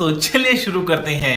तो चलिए शुरू करते हैं।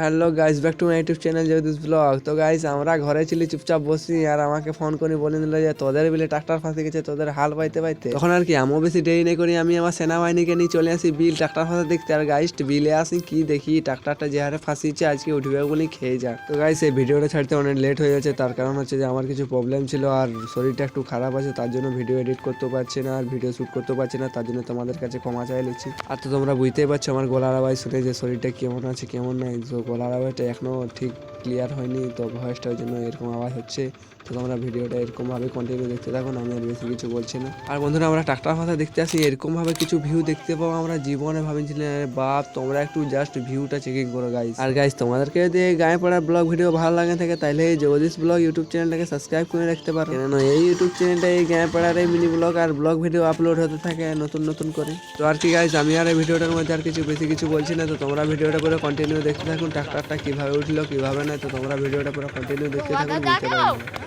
Hello guys, back to my YouTube channel Jagdish blog. তো গাইস, আমরা ঘরে ছিলি চুপচাপ বসি, আর আমাকে ফোন করে বলে দিল যে তোদের বিলে ট্রাক্টর ফাঁসে গেছে, তোদের হাল পাইতে পাইতে। তখন আর কি আমিও বেশি দেরি নেই করি, আমি আমার সেনাবাহিনীকে নিয়ে চলে আসি বিল ট্রাক্টর ফাঁসা দেখতে। আর গাইস বিলে আসি কি দেখি ট্রাক্টরটা যে হারে ফাঁসিছে, আজকে উঠবে বলে খেয়ে যাক। তো গাইস এই ভিডিওটা ছাড়তে অনেক লেট হয়ে যাচ্ছে, তার কারণ হচ্ছে যে আমার কিছু প্রবলেম ছিল আর শরীরটা একটু খারাপ আছে, তার জন্য ভিডিও এডিট করতে পারছি না আর ভিডিও শ্যুট করতে পারছি না, তার জন্য তোমাদের কাছে ক্ষমা চাই লিখছি। আর তো তোমরা বুঝতেই পারছো আমার গলার আওয়াজ শুনে যে শরীরটা কেমন আছে কেমন নাই। তো গলার আওয়াজটা এখনো ঠিক ক্লিয়ার হয়নি, তো ভয়েসটা ওই জন্য এরকম আওয়াজ হচ্ছে। তো তোমরা ভিডিওটা এরকমভাবে কন্টিনিউ দেখতে থাকুন, আমি আর বেশি কিছু বলছি না। আর বন্ধুরা, আমরা ট্রাক্টর ফাঁসা দেখতে আসি, এরকমভাবে কিছু ভিউ দেখতে পাবো আমরা জীবনে ভাবিছিলাম। আরে বাপ, তোমরা একটু জাস্ট ভিউটা চেকিং করো গাইস। আর গাইস, তোমাদেরকে যদি গায়ে পড়া ব্লগ ভিডিও ভালো লাগে থাকে তাহলে এই জগদীশ ব্লগ ইউটিউব চ্যানেলটাকে সাবস্ক্রাইব করে রাখতে পারো, কেন এই ইউটিউব চ্যানেলটা এই গায়ে পড়ার এই মিনি ব্লগ আর ব্লগ ভিডিও আপলোড হতে থাকে নতুন নতুন করে। তো আর কি গাইস, আমি আর এই ভিডিওটার মধ্যে আর বেশি কিছু বলছি না, তো তোমরা ভিডিওটা পুরো কন্টিনিউ দেখতে থাকুন। ট্রাক্টরটা কিভাবে উঠলো কিভাবে না, তো তোমরা ভিডিওটা পুরো কন্টিনিউ দেখতে থাকুন, বুঝতে পারবে।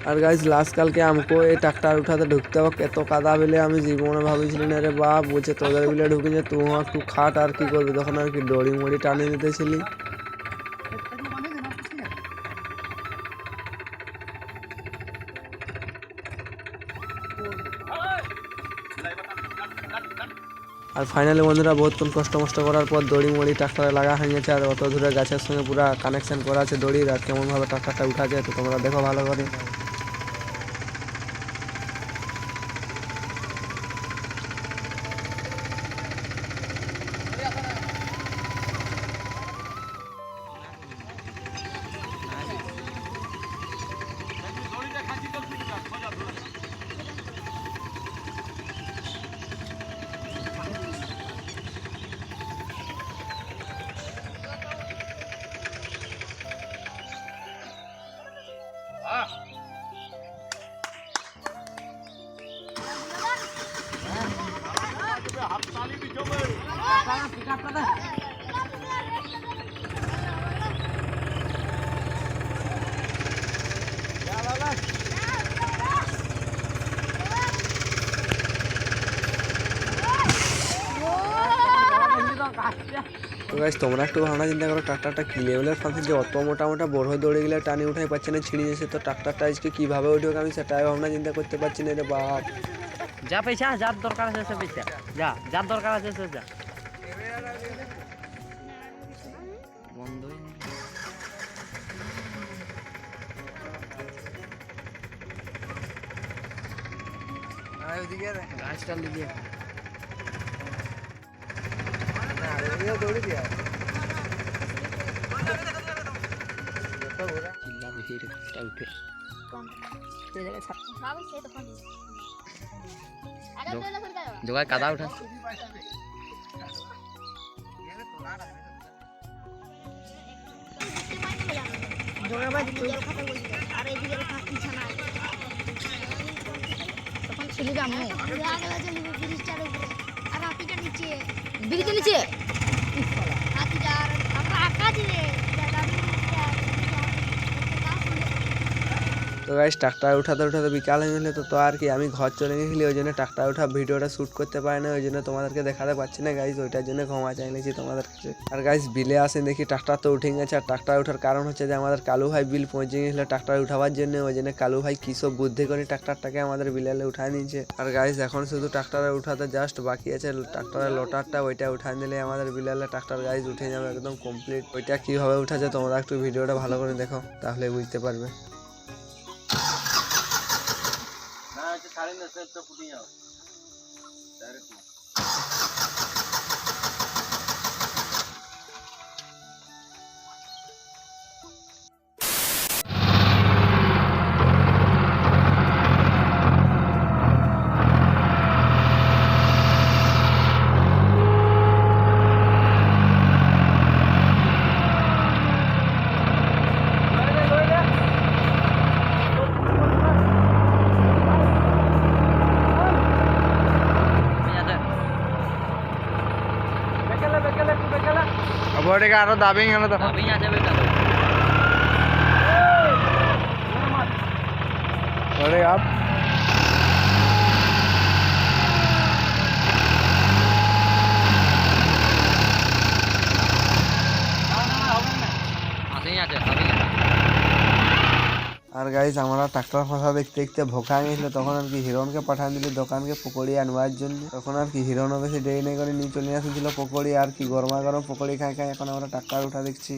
আর গাইজ লাস্ট কালকে আমাকে এই ট্রাক্টর উঠাতে ঢুকতে হোক, এত কাদা বেলে আমি জীবনে ভাবিছিলি না রে বাপ, বলছে তোদের বিলে ঢুকেছে তুই একটু খাট, আর কি করবি। তখন আর কি দড়ি মড়ি টানিয়ে নিতেছিলি। আর ফাইনালি বন্ধুরা বহুতক্ষণ কষ্ট মষ্ট করার পর দড়ি মড়ি ট্রাক্টরে লাগা হয়ে গেছে, আর অত দূরে গাছের সঙ্গে পুরো কানেকশন করা আছে দড়ির। আর কেমনভাবে ট্রাক্টরটা উঠা যায় তো তোমরা দেখো ভালো করে। তো গাইস, তোমরা একটু ভাবনা চিন্তা করো, ট্রাক্টরটা কি লেভেলের ফাঁসি যে অত মোটা মোটা বড় দৌড়ে গেলে টানি উঠাই পাচ্ছে না, ছিঁড়ে যাচ্ছে। তো ট্রাক্টরটা আজকে কীভাবে উঠবে আমি সেটাই ভাবনা চিন্তা করতে পারছি না রে বাপ। যা পয়সা যার দরকার আছে সে পয়সা যা, যার দরকার আছে সে যা। বন্ধই গাছটা লিখে উঠে জোগাড় কাদা উঠা। ব্রিজের নিচে তো গাইস, ট্রাক্টর উঠাতে উঠাতে বিকাল হয়ে গেলে, তো আর কি আমি ঘর চলে গেছিলি, ওই জন্য ট্রাক্টর উঠা ভিডিওটা শ্যুট করতে পারি না, ওই জন্য তোমাদেরকে দেখাতে পারছি না গাইস, ওইটার জন্য ক্ষমা চাই নিয়েছি তোমাদের কাছে। আর গাইস বিলে আসেন দেখি ট্রাক্টর তো উঠে গেছে, আর ট্রাক্টর উঠার কারণ হচ্ছে যে আমাদের কালু ভাই বিল পৌঁছে গেছিলো ট্রাক্টর উঠাবার জন্য, ওই জন্য কালু ভাই কী সব বুদ্ধি করে ট্রাক্টরটাকে আমাদের বিলেলে উঠায় নিয়েছে। আর গাইস এখন শুধু ট্রাক্টরে উঠাতে জাস্ট বাকি আছে ট্রাক্টরের লোটারটা, ওইটা উঠায় নিলে আমাদের বিলেলে ট্রাক্টর গাইস উঠে যাবে একদম কমপ্লিট। ওইটা কীভাবে উঠাছে তোমরা একটু ভিডিওটা ভালো করে দেখো, তাহলে বুঝতে পারবে। साढ़े 10 तो फुटी जाओ डायरेक्ट। গড়িকে আরো দাবিং হলো তখন আমি আছে বেটা তো গড়ি আপ আসেই আছে আমি আর গাইস আমরা ট্রাক্টর ফাঁসা দেখতে দেখতে ভোকা গেছিল তখন আর কি হিরণকে পাঠান দিল দোকানকে পকোড়ি আনবার জন্য তখন আর কি হিরণও বেশি দেরি নেই করে নিয়ে চলে আসছিল পকোড়ি আর কি গরমা গরম পকোড়ি খাই খাই এখন আমরা ট্রাক্টর উঠা দেখছি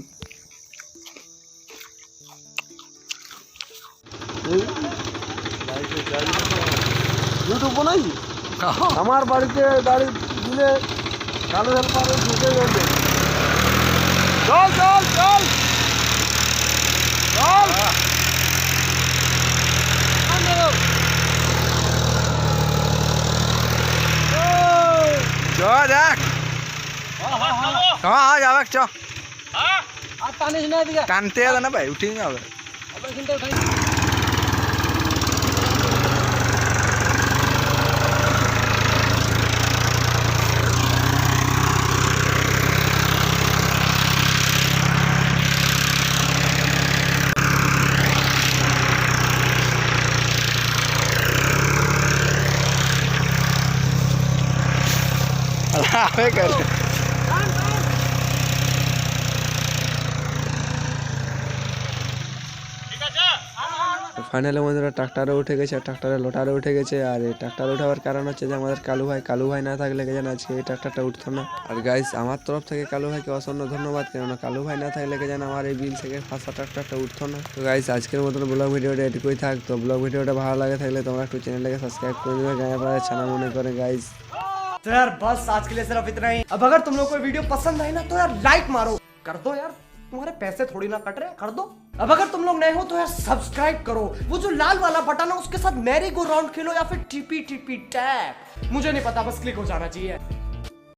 ইউটিউব বানাইছি আমার বাড়িতে গাড়ি দিলে কালো হেল্পারে ঢুকে গেছে চল চল চল চল দেখ হ্যাঁ যাবে চ টানতে হবে না ভাই উঠে যাবে ফাইনালি আমাদের ট্রাক্টরে উঠে গেছে ট্রাক্টরে লোটারে উঠে গেছে আর এই ট্রাক্টর উঠাবার কারণ হচ্ছে যে আমাদের কালু ভাই না থাকলে কে জানে আজকে এই ট্রাক্টরটা উঠতো না আর গাইস আমার তরফ থেকে কালু ভাইকে অসংখ্য ধন্যবাদ কেননা কালু ভাই না থাকলে কে জানে আমার এই বিল থেকে ফাঁসা ট্রাক্টরটা উঠতো না তো গাইস আজকের মতন ব্লগ ভিডিওটা এটুকুই থাক তো ব্লগ ভিডিওটা ভালো লাগে থাকলে তোমরা একটু চ্যানেলটাকে সাবস্ক্রাইব করে দেবে গায়ে পাড়ায় ছানা মনে করে গাইস तो यार बस आज के लिए सिर्फ इतना ही। अब अगर तुम लोग को वीडियो पसंद आई ना तो यार लाइक मारो, कर दो यार, तुम्हारे पैसे थोड़ी ना कट रहे, कर दो। अब अगर तुम लोग नए हो तो यार सब्सक्राइब करो, वो जो लाल वाला बटन है उसके साथ मैरी गो राउंड खेलो या फिर टीपी टीपी टैप, मुझे नहीं पता, बस क्लिक हो जाना चाहिए।